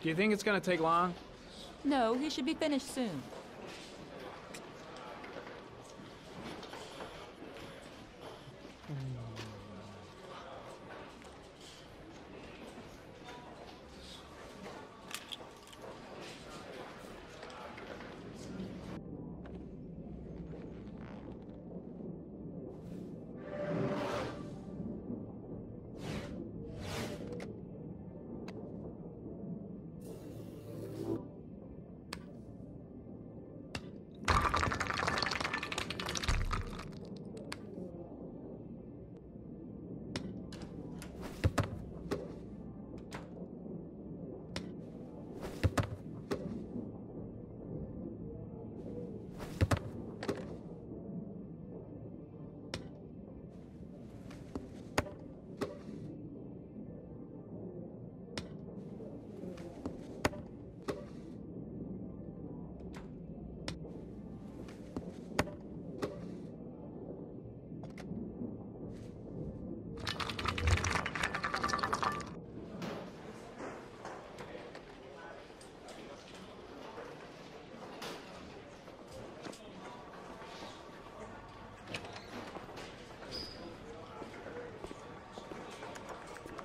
Do you think it's gonna take long? No, he should be finished soon.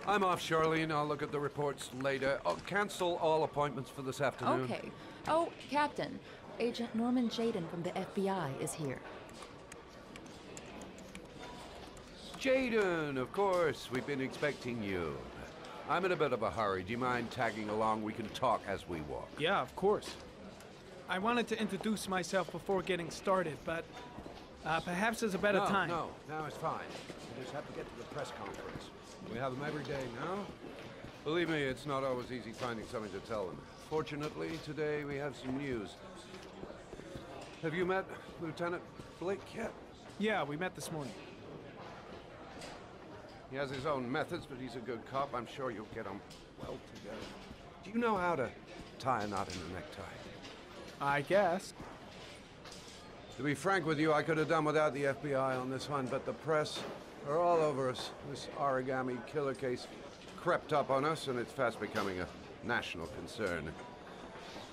I'm off, Charlene. I'll look at the reports later. I'll cancel all appointments for this afternoon. Okay. Oh, Captain. Agent Norman Jayden from the FBI is here. Jayden, of course. We've been expecting you. I'm in a bit of a hurry. Do you mind tagging along? We can talk as we walk. Yeah, of course. I wanted to introduce myself before getting started, but perhaps there's a better time. No, it's fine. We just have to get to the press conference. We have them every day now. Believe me, it's not always easy finding something to tell them. Fortunately, today we have some news. Have you met Lieutenant Blake yet? Yeah, we met this morning. He has his own methods, but he's a good cop. I'm sure you'll get on well together. Do you know how to tie a knot in a necktie? I guess. To be frank with you, I could have done without the FBI on this one, but the press are all over us. This origami killer case crept up on us, and it's fast becoming a national concern.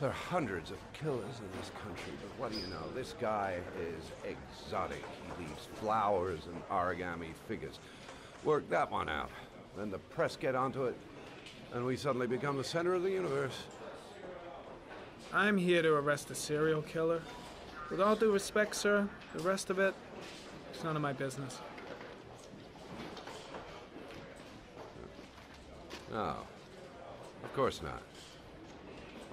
There are hundreds of killers in this country, but what do you know? This guy is exotic. He leaves flowers and origami figures. Work that one out. Then the press get onto it, and we suddenly become the center of the universe. I'm here to arrest a serial killer. With all due respect, sir, the rest of it, it's none of my business. No, of course not.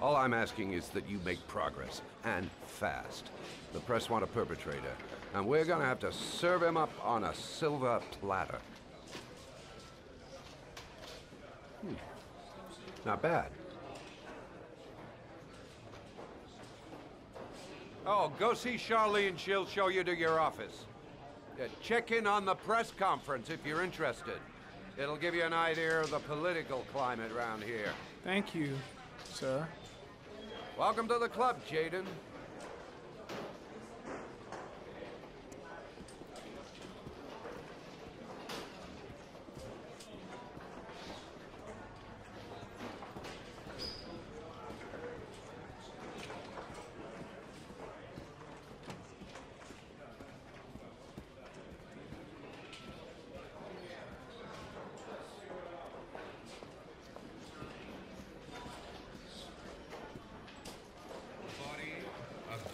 All I'm asking is that you make progress, and fast. The press want a perpetrator, and we're gonna have to serve him up on a silver platter. Not bad. Oh, go see Charlene. She'll show you to your office. Check in on the press conference if you're interested. It'll give you an idea of the political climate around here. Thank you, sir. Welcome to the club, Jayden.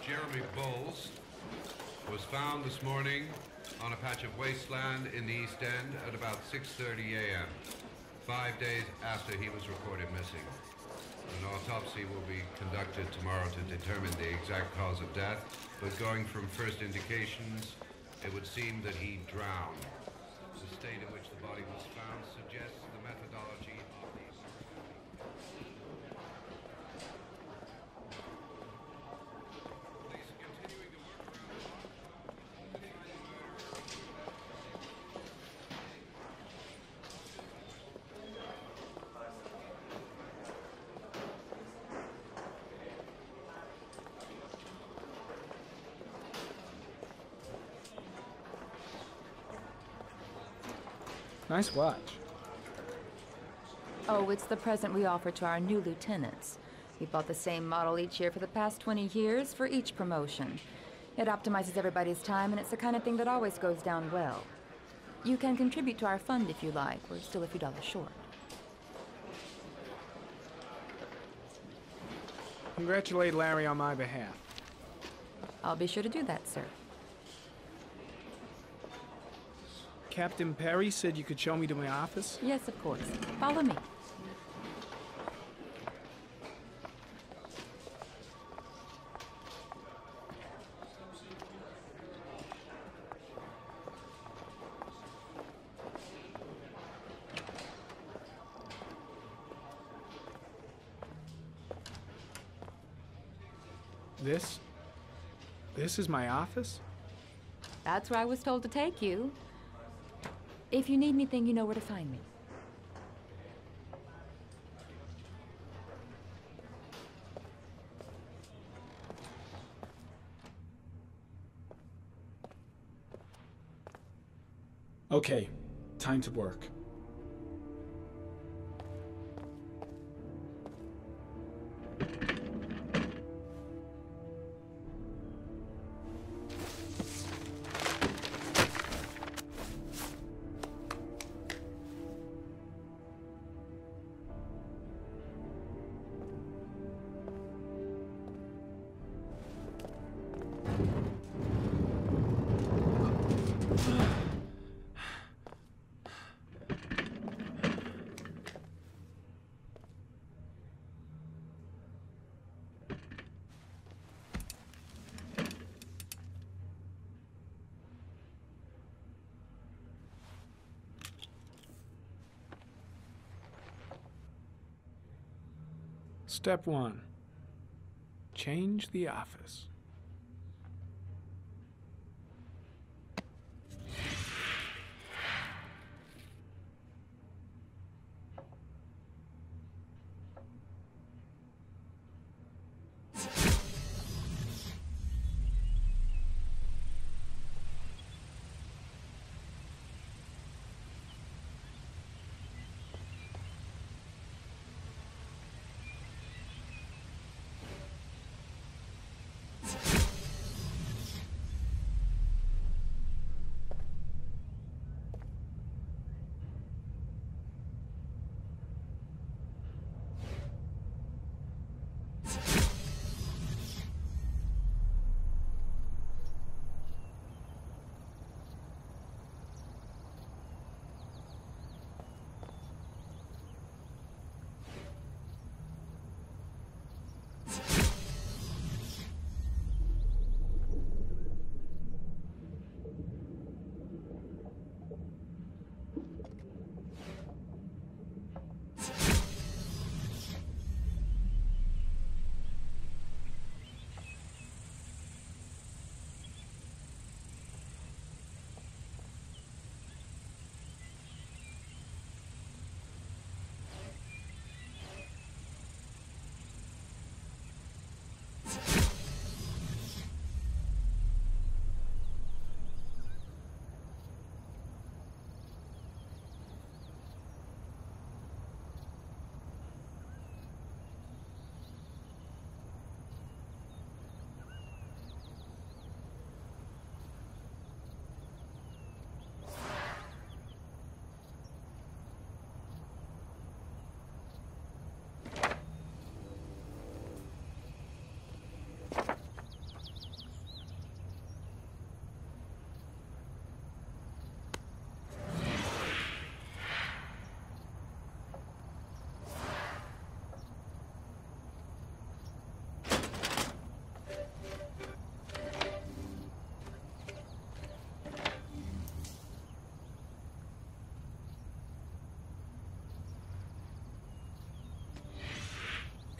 Jeremy Bowles was found this morning on a patch of wasteland in the East End at about 6:30 a.m., 5 days after he was reported missing. An autopsy will be conducted tomorrow to determine the exact cause of death, but going from first indications, it would seem that he drowned. The state in which the body was found suggests the methodology of the... Nice watch. Oh, it's the present we offer to our new lieutenants. We bought the same model each year for the past 20 years for each promotion. It optimizes everybody's time, and it's the kind of thing that always goes down well. You can contribute to our fund if you like. We're still a few dollars short. Congratulate Larry on my behalf. I'll be sure to do that, sir. Captain Perry said you could show me to my office? Yes, of course. Follow me. This is my office? That's where I was told to take you. If you need anything, you know where to find me. Okay, time to work. Step 1. Change the office.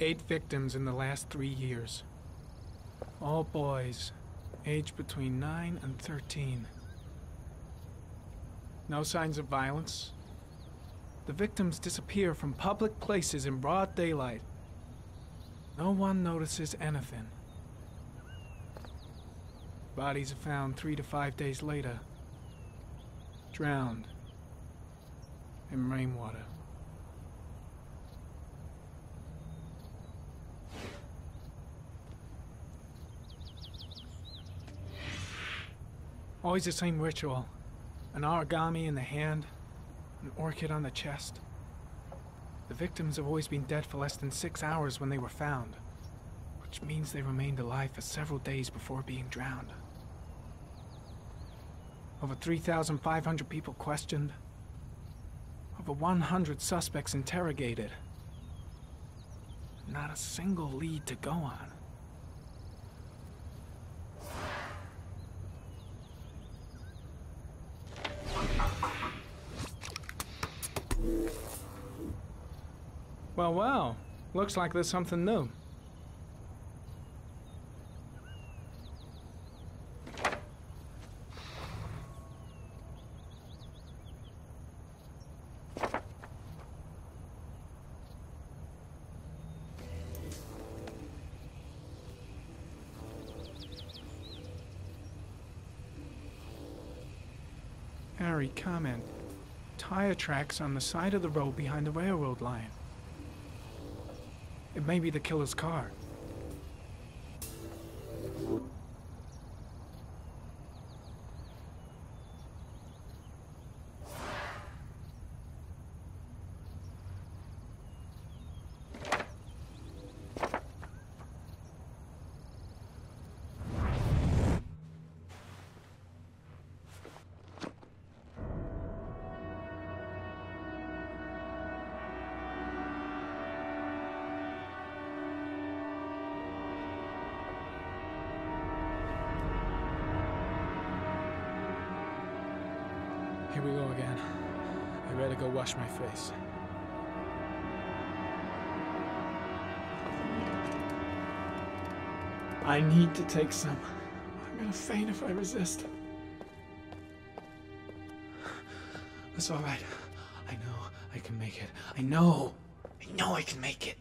Eight victims in the last 3 years. All boys, aged between 9 and 13. No signs of violence. The victims disappear from public places in broad daylight. No one notices anything. Bodies are found 3 to 5 days later, drowned in rainwater. Always the same ritual. An origami in the hand, an orchid on the chest. The victims have always been dead for less than 6 hours when they were found, which means they remained alive for several days before being drowned. Over 3,500 people questioned. Over 100 suspects interrogated. Not a single lead to go on. Well, well. Looks like there's something new. Harry, comment. Tire tracks on the side of the road behind the railroad line. It may be the killer's car. Here we go again. I better go wash my face. I need to take some. I'm gonna faint if I resist. That's all right. I know I can make it. I know I can make it.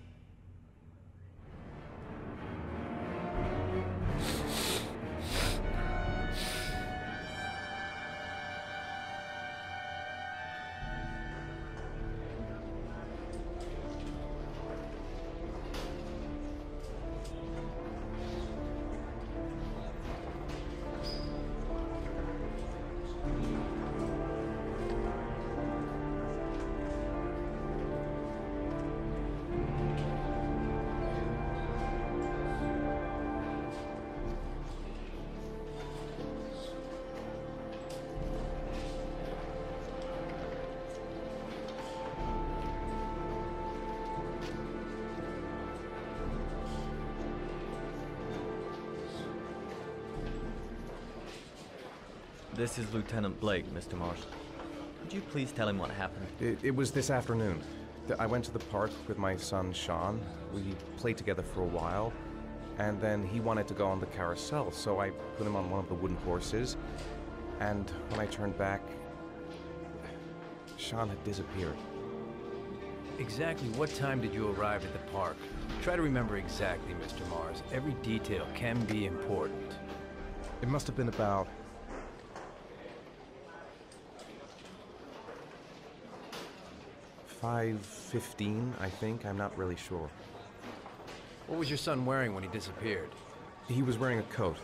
This is Lieutenant Blake, Mr. Mars. Could you please tell him what happened? It was this afternoon. I went to the park with my son, Sean. We played together for a while, and then he wanted to go on the carousel, so I put him on one of the wooden horses, and when I turned back, Sean had disappeared. Exactly what time did you arrive at the park? Try to remember exactly, Mr. Mars. Every detail can be important. It must have been about 5:15, I think. I'm not really sure. What was your son wearing when he disappeared? He was wearing a coat.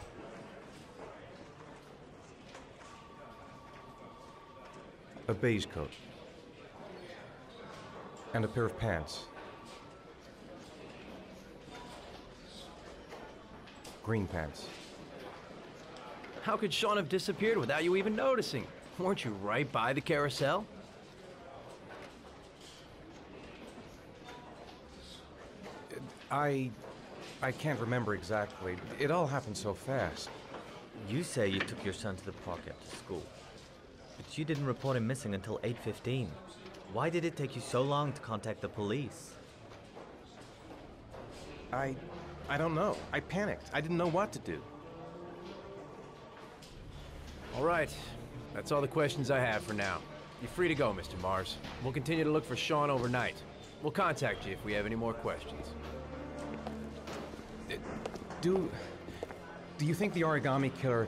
A beige coat. And a pair of pants. Green pants. How could Sean have disappeared without you even noticing? Weren't you right by the carousel? I can't remember exactly. It all happened so fast. You say you took your son to the park after school, but you didn't report him missing until 8:15. Why did it take you so long to contact the police? I don't know. I panicked. I didn't know what to do. All right. That's all the questions I have for now. You're free to go, Mr. Mars. We'll continue to look for Sean overnight. We'll contact you if we have any more questions. Do you think the origami killer...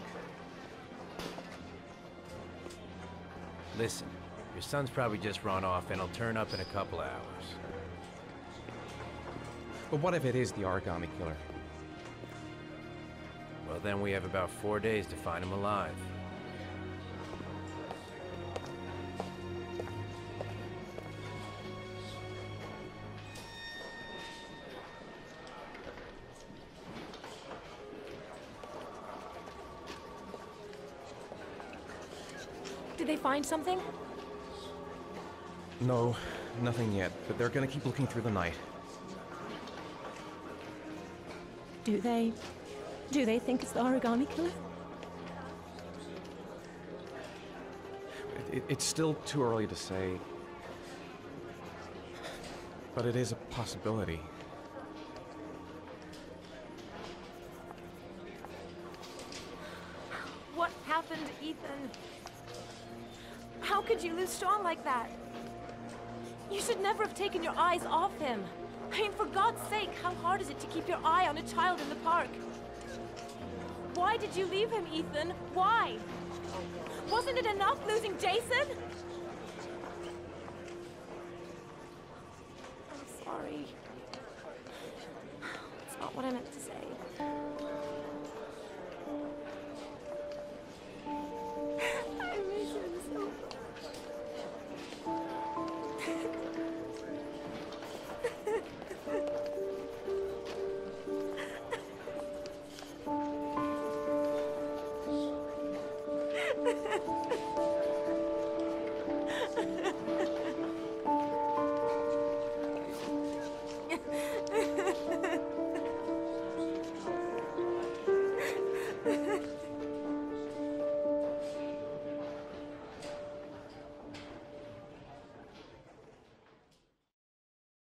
Listen, your son's probably just run off and he'll turn up in a couple hours. But what if it is the origami killer? Well, then we have about 4 days to find him alive. they find something? No, nothing yet, but they're gonna keep looking through the night. Do they think it's the Origami Killer? It's still too early to say, but it is a possibility. What happened, Ethan? How could you lose Sean like that? You should never have taken your eyes off him. I mean, for God's sake, how hard is it to keep your eye on a child in the park? Why did you leave him, Ethan? Why? Wasn't it enough losing Jason? I'm sorry. It's not what I meant to say.